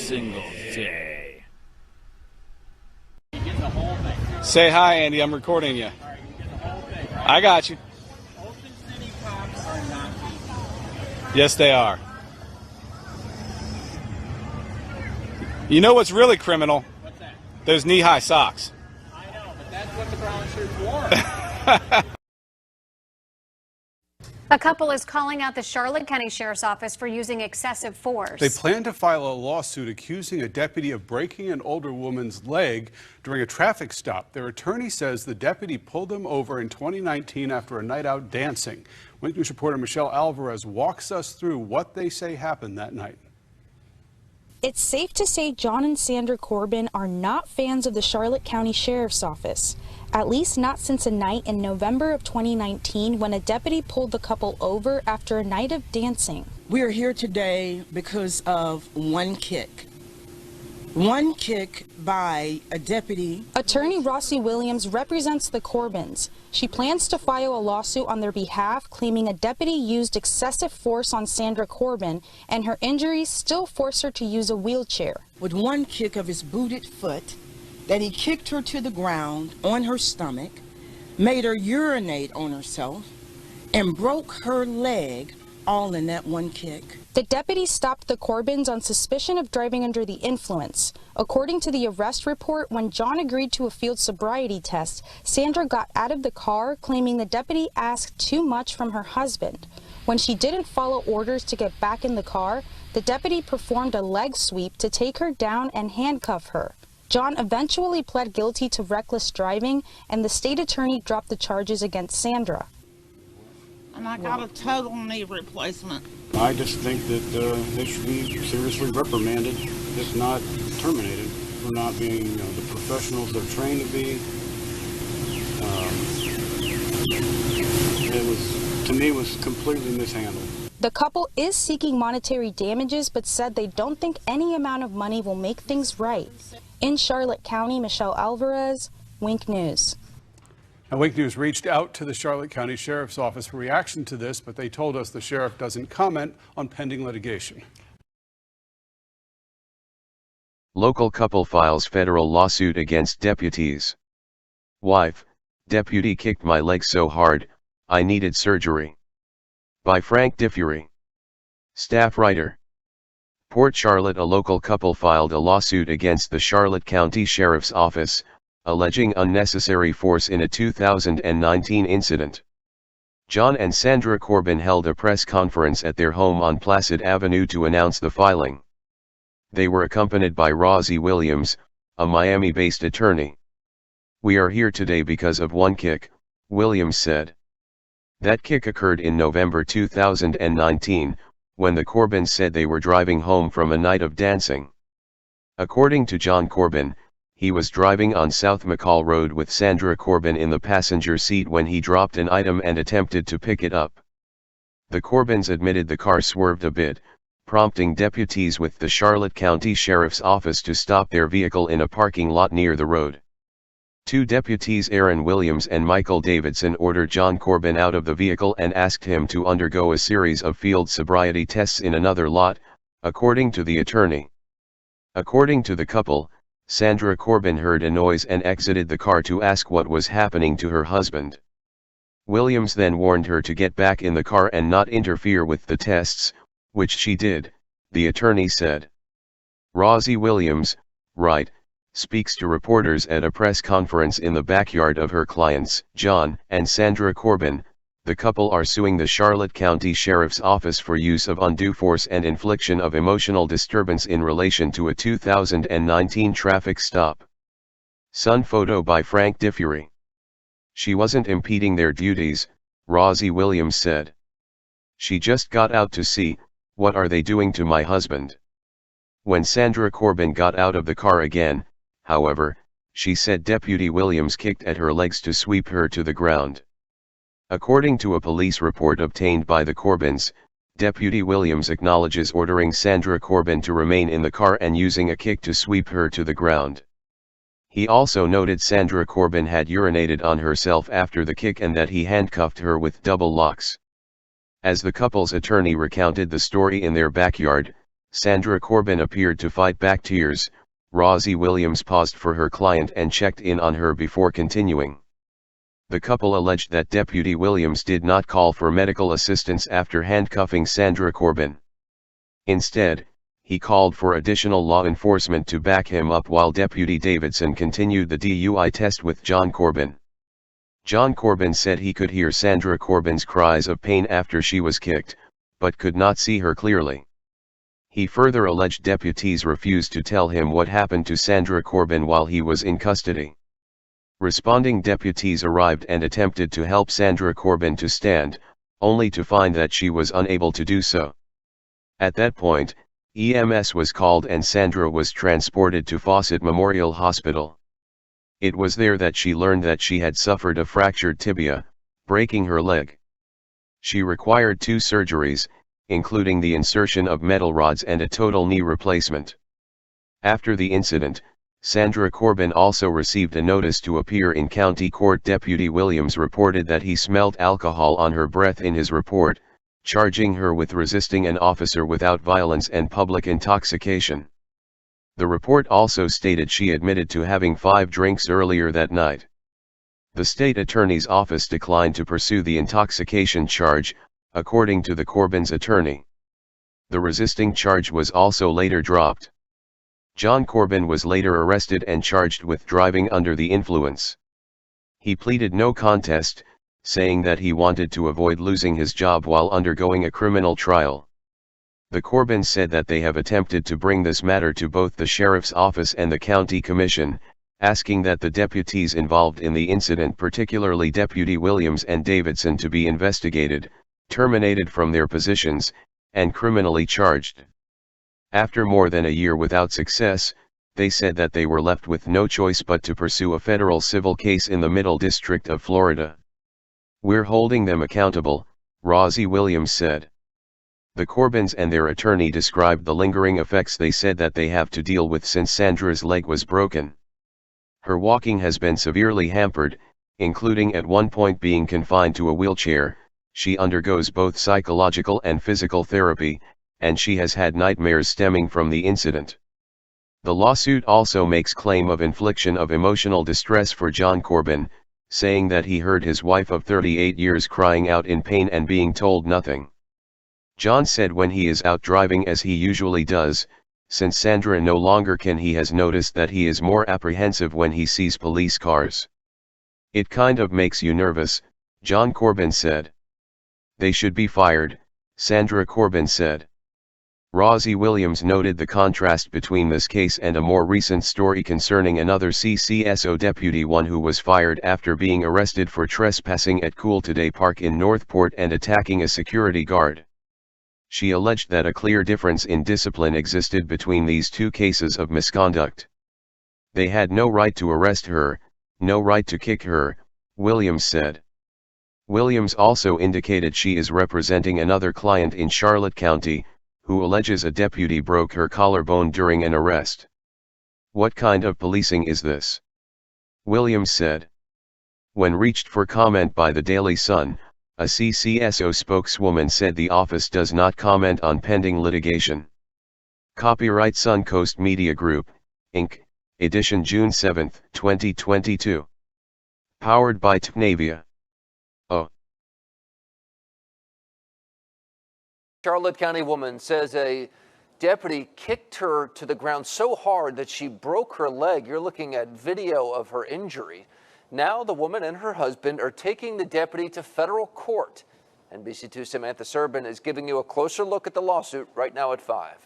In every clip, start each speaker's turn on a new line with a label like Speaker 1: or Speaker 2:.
Speaker 1: single day.
Speaker 2: Say hi, Andy. I'm recording you. I got you. Yes, they are. You know what's really criminal?
Speaker 3: What's that?
Speaker 2: Those knee-high socks.
Speaker 3: I know, but that's what the brown shirts wore.
Speaker 4: A couple is calling out the Charlotte County Sheriff's Office for using excessive force.
Speaker 5: They plan to file a lawsuit accusing a deputy of breaking an older woman's leg during a traffic stop. Their attorney says the deputy pulled them over in 2019 after a night out dancing. Wingo News reporter Michelle Alvarez walks us through what they say happened that night.
Speaker 6: It's safe to say John and Sandra Corbin are not fans of the Charlotte County Sheriff's Office, at least not since a night in November of 2019 when a deputy pulled the couple over after a night of dancing.
Speaker 7: We are here today because of one kick. One kick by a deputy.
Speaker 6: Attorney Rossi Williams represents the Corbins. She plans to file a lawsuit on their behalf, claiming a deputy used excessive force on Sandra Corbin, and her injuries still force her to use a wheelchair.
Speaker 7: With one kick of his booted foot, that he kicked her to the ground on her stomach, made her urinate on herself, and broke her leg, all in that one kick.
Speaker 6: The deputy stopped the Corbins on suspicion of driving under the influence. According to the arrest report, when John agreed to a field sobriety test, Sandra got out of the car, claiming the deputy asked too much from her husband. When she didn't follow orders to get back in the car, the deputy performed a leg sweep to take her down and handcuff her. John eventually pled guilty to reckless driving, and the state attorney dropped the charges against Sandra.
Speaker 8: And I got a total knee replacement.
Speaker 9: I just think that they should be seriously reprimanded, if not terminated, for not being the professionals they're trained to be. To me, it was completely mishandled.
Speaker 6: The couple is seeking monetary damages, but said they don't think any amount of money will make things right. In Charlotte County, Michelle Alvarez, Wink News.
Speaker 5: Now, Wingo News reached out to the Charlotte County Sheriff's Office for reaction to this, but they told us the sheriff doesn't comment on pending litigation.
Speaker 10: Local couple files federal lawsuit against deputies. Wife, deputy kicked my leg so hard, I needed surgery. By Frank Diffury. Staff writer. Port Charlotte. A local couple filed a lawsuit against the Charlotte County Sheriff's Office, alleging unnecessary force in a 2019 incident. John and Sandra Corbin held a press conference at their home on Placid Avenue to announce the filing. They were accompanied by Rossi Williams, a Miami-based attorney. "We are here today because of one kick," Williams said. That kick occurred in November 2019, when the Corbins said they were driving home from a night of dancing. According to John Corbin, he was driving on South McCall Road with Sandra Corbin in the passenger seat when he dropped an item and attempted to pick it up. The Corbins admitted the car swerved a bit, prompting deputies with the Charlotte County Sheriff's Office to stop their vehicle in a parking lot near the road. Two deputies, Aaron Williams and Michael Davidson, ordered John Corbin out of the vehicle and asked him to undergo a series of field sobriety tests in another lot, according to the attorney. According to the couple, Sandra Corbin heard a noise and exited the car to ask what was happening to her husband. Williams then warned her to get back in the car and not interfere with the tests, which she did, the attorney said. Rossi Williams, right, speaks to reporters at a press conference in the backyard of her clients, John and Sandra Corbin. The couple are suing the Charlotte County Sheriff's Office for use of undue force and infliction of emotional disturbance in relation to a 2019 traffic stop. Sun photo by Frank Diffury. She wasn't impeding their duties, Rossi Williams said. She just got out to see, what are they doing to my husband? When Sandra Corbin got out of the car again, however, she said Deputy Williams kicked at her legs to sweep her to the ground. According to a police report obtained by the Corbins, Deputy Williams acknowledges ordering Sandra Corbin to remain in the car and using a kick to sweep her to the ground. He also noted Sandra Corbin had urinated on herself after the kick and that he handcuffed her with double locks. As the couple's attorney recounted the story in their backyard, Sandra Corbin appeared to fight back tears. Rosie Williams paused for her client and checked in on her before continuing. The couple alleged that Deputy Williams did not call for medical assistance after handcuffing Sandra Corbin. Instead, he called for additional law enforcement to back him up while Deputy Davidson continued the DUI test with John Corbin. John Corbin said he could hear Sandra Corbin's cries of pain after she was kicked, but could not see her clearly. He further alleged deputies refused to tell him what happened to Sandra Corbin while he was in custody. Responding deputies arrived and attempted to help Sandra Corbin to stand, only to find that she was unable to do so. At that point, EMS was called and Sandra was transported to Fawcett Memorial Hospital. It was there that she learned that she had suffered a fractured tibia, breaking her leg. She required 2 surgeries, including the insertion of metal rods and a total knee replacement. After the incident, Sandra Corbin also received a notice to appear in county court. Deputy Williams reported that he smelled alcohol on her breath in his report, charging her with resisting an officer without violence and public intoxication. The report also stated she admitted to having 5 drinks earlier that night. The state attorney's office declined to pursue the intoxication charge, according to the Corbin's attorney. The resisting charge was also later dropped. John Corbin was later arrested and charged with driving under the influence. He pleaded no contest, saying that he wanted to avoid losing his job while undergoing a criminal trial. The Corbins said that they have attempted to bring this matter to both the sheriff's office and the county commission, asking that the deputies involved in the incident, particularly Deputy Williams and Davidson, to be investigated, terminated from their positions, and criminally charged. After more than a year without success, they said that they were left with no choice but to pursue a federal civil case in the Middle District of Florida. "We're holding them accountable," Rosie Williams said. The Corbins and their attorney described the lingering effects they said that they have to deal with since Sandra's leg was broken. Her walking has been severely hampered, including at one point being confined to a wheelchair. She undergoes both psychological and physical therapy, and she has had nightmares stemming from the incident. The lawsuit also makes claim of infliction of emotional distress for John Corbin, saying that he heard his wife of 38 years crying out in pain and being told nothing. John said when he is out driving, as he usually does, since Sandra no longer can, he has noticed that he is more apprehensive when he sees police cars. "It kind of makes you nervous," John Corbin said. "They should be fired," Sandra Corbin said. Rosie Williams noted the contrast between this case and a more recent story concerning another CCSO deputy, one who was fired after being arrested for trespassing at Cool Today Park in Northport and attacking a security guard. She alleged that a clear difference in discipline existed between these 2 cases of misconduct. "They had no right to arrest her, no right to kick her," Williams said. Williams also indicated she is representing another client in Charlotte County, who alleges a deputy broke her collarbone during an arrest. "What kind of policing is this?" Williams said. When reached for comment by the Daily Sun, a CCSO spokeswoman said the office does not comment on pending litigation. Copyright Suncoast Media Group, Inc., edition June 7, 2022. Powered by Tnavia.
Speaker 1: Charlotte County woman says a deputy kicked her to the ground so hard that she broke her leg. You're looking at video of her injury. Now the woman and her husband are taking the deputy to federal court. NBC2's Samantha Serbin is giving you a closer look at the lawsuit right now at 5.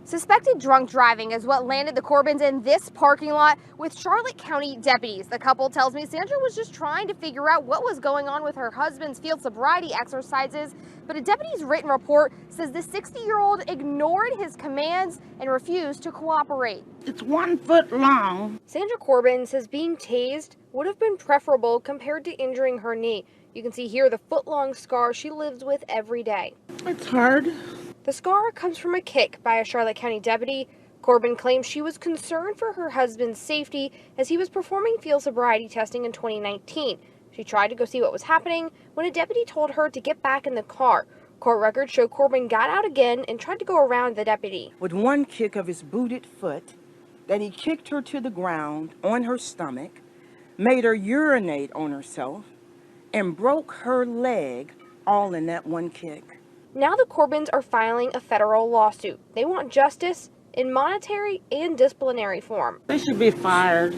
Speaker 11: Suspected drunk driving is what landed the Corbins in this parking lot with Charlotte County deputies. The couple tells me Sandra was just trying to figure out what was going on with her husband's field sobriety exercises, but a deputy's written report says the 60-year-old ignored his commands and refused to cooperate.
Speaker 8: It's 1 foot long.
Speaker 11: Sandra Corbin says being tased would have been preferable compared to injuring her knee. You can see here the foot-long scar she lives with every day.
Speaker 8: It's hard.
Speaker 11: The scar comes from a kick by a Charlotte County deputy. Corbin claims she was concerned for her husband's safety as he was performing field sobriety testing in 2019. She tried to go see what was happening when a deputy told her to get back in the car. Court records show Corbin got out again and tried to go around the deputy.
Speaker 7: With one kick of his booted foot, that he kicked her to the ground on her stomach, made her urinate on herself, and broke her leg all in that one kick.
Speaker 11: Now the Corbins are filing a federal lawsuit. They want justice in monetary and disciplinary form.
Speaker 8: They should be fired.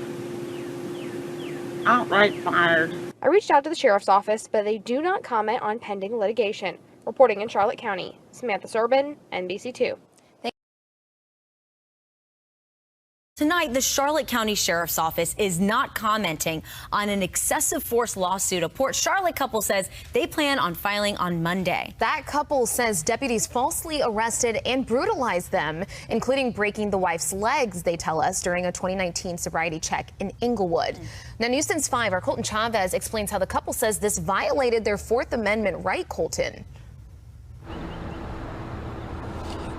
Speaker 8: Outright fired.
Speaker 11: I reached out to the sheriff's office, but they do not comment on pending litigation. Reporting in Charlotte County, Samantha Serbin, NBC2.
Speaker 12: Tonight, the Charlotte County Sheriff's Office is not commenting on an excessive force lawsuit a Port Charlotte couple says they plan on filing on Monday.
Speaker 13: That couple says deputies falsely arrested and brutalized them, including breaking the wife's legs, they tell us, during a 2019 sobriety check in Inglewood. Now, News Sense 5, our Colton Chavez explains how the couple says this violated their Fourth Amendment right, Colton.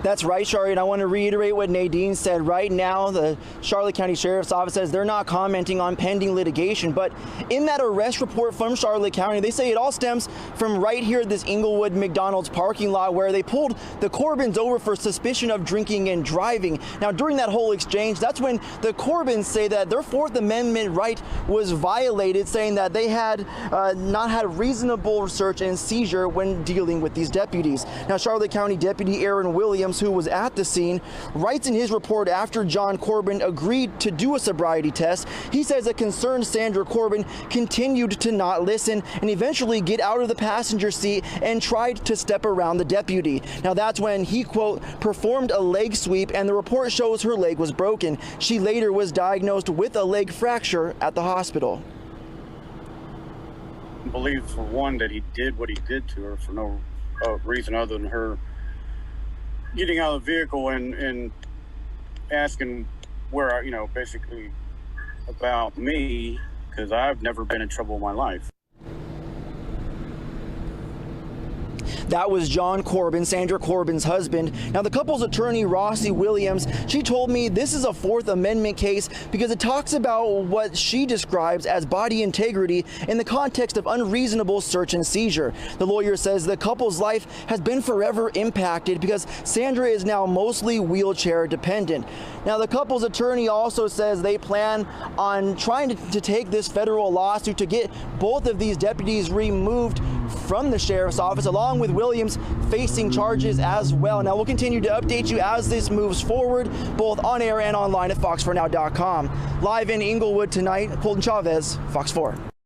Speaker 14: That's right, Shari, and I want to reiterate what Nadine said. Right now, the Charlotte County Sheriff's Office says they're not commenting on pending litigation, but in that arrest report from Charlotte County, they say it all stems from right here at this Inglewood McDonald's parking lot where they pulled the Corbins over for suspicion of drinking and driving. Now, during that whole exchange, that's when the Corbins say that their Fourth Amendment right was violated, saying that they had not had reasonable search and seizure when dealing with these deputies. Now, Charlotte County Deputy Aaron Williams, who was at the scene, writes in his report after John Corbin agreed to do a sobriety test. He says a concerned Sandra Corbin continued to not listen and eventually get out of the passenger seat and tried to step around the deputy. Now that's when he, quote, performed a leg sweep, and the report shows her leg was broken. She later was diagnosed with a leg fracture at the hospital.
Speaker 9: I believe, for one, that he did what he did to her for no reason other than her getting out of the vehicle and asking where, you know, basically about me, because I've never been in trouble in my life.
Speaker 14: That was John Corbin, Sandra Corbin's husband. Now, the couple's attorney, Rossi Williams, she told me this is a Fourth Amendment case because it talks about what she describes as body integrity in the context of unreasonable search and seizure. The lawyer says the couple's life has been forever impacted because Sandra is now mostly wheelchair dependent. Now, the couple's attorney also says they plan on trying to take this federal lawsuit to get both of these deputies removed from the sheriff's office, along with Williams facing charges as well. Now, we'll continue to update you as this moves forward, both on air and online at fox4now.com. Live in Inglewood tonight, Colton Chavez, Fox 4.